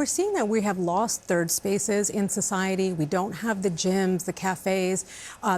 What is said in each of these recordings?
we're seeing that we have lost third spaces in society. We don't have the gyms, the cafes.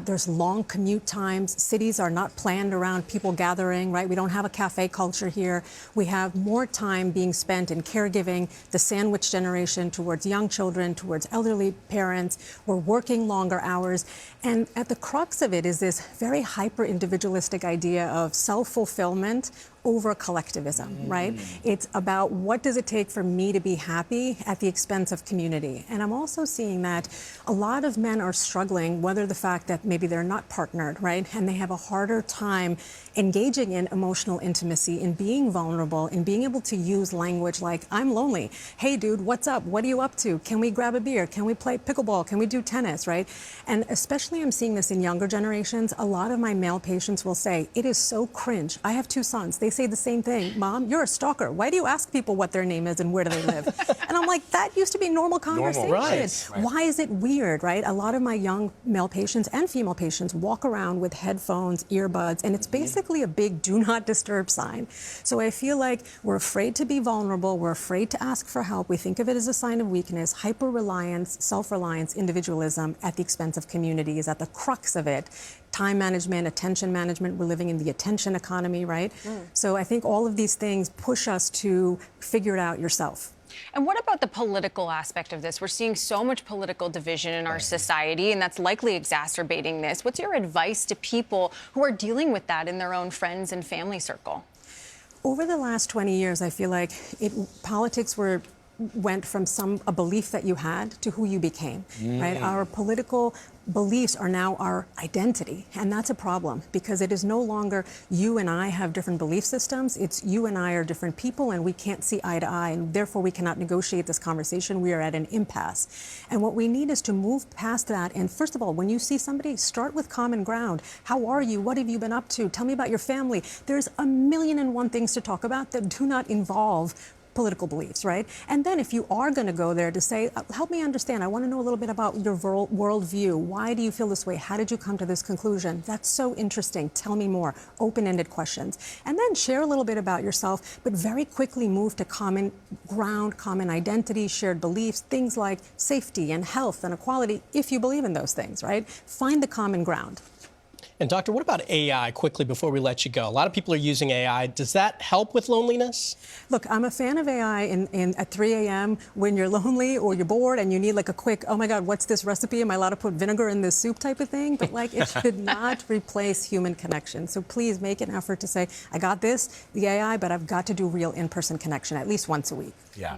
There's long commute times. Cities are not planned around people gathering, right? We don't have a cafe culture here. We have more time being spent in caregiving, the sandwich generation towards young children, towards elderly parents. We're working longer hours. And at the crux of it is this very hyper-individualistic idea of self-fulfillment over collectivism, right? It's about what does it take for me to be happy at the expense of community. And I'm also seeing that a lot of men are struggling, whether the fact that maybe they're not partnered, right? And they have a harder time engaging in emotional intimacy, in being vulnerable, in being able to use language like, I'm lonely. Hey, dude, what's up? What are you up to? Can we grab a beer? Can we play pickleball? Can we do tennis, right? And especially I'm seeing this in younger generations. A lot of my male patients will say, it is so cringe. I have two sons. They say the same thing. Mom, you're a stalker. Why do you ask people what their name is and where do they live? And I'm like, that used to be normal conversation. Right. Why is it weird, right? A lot of my young male patients and female patients walk around with headphones, earbuds, and it's basically a big do not disturb sign. So I feel like we're afraid to be vulnerable. We're afraid to ask for help. We think of it as a sign of weakness. Hyper-reliance, self-reliance, individualism at the expense of community is at the crux of it. Time management, attention management. We're living in the attention economy, right? So I think all of these things push us to figure it out yourself. And what about the political aspect of this? We're seeing so much political division in our society, and that's likely exacerbating this. What's your advice to people who are dealing with that in their own friends and family circle? Over the last 20 years, I feel like politics went from a belief that you had to who you became, right? Our political beliefs are now our identity, and that's a problem because it is no longer you and I have different belief systems. It's you and I are different people, and we can't see eye to eye, and therefore we cannot negotiate this conversation. We are at an impasse. And what we need is to move past that. And first of all, when you see somebody, start with common ground. How are you? What have you been up to? Tell me about your family. There's a million and one things to talk about that do not involve political beliefs, right? And then if you are going to go there to say, help me understand, I want to know a little bit about your worldview. Why do you feel this way? How did you come to this conclusion? That's so interesting. Tell me more. Open-ended questions. And then share a little bit about yourself, but very quickly move to common ground, common identity, shared beliefs, things like safety and health and equality, if you believe in those things, right? Find the common ground. And Doctor, what about AI quickly before we let you go? A lot of people are using AI. Does that help with loneliness? Look, I'm a fan of AI at 3 a.m. when you're lonely or you're bored and you need like a quick, oh my God, what's this recipe? Am I allowed to put vinegar in this soup type of thing? But like it should not replace human connection. So please make an effort to say, I got this, the AI, but I've got to do real in-person connection at least once a week. Yeah.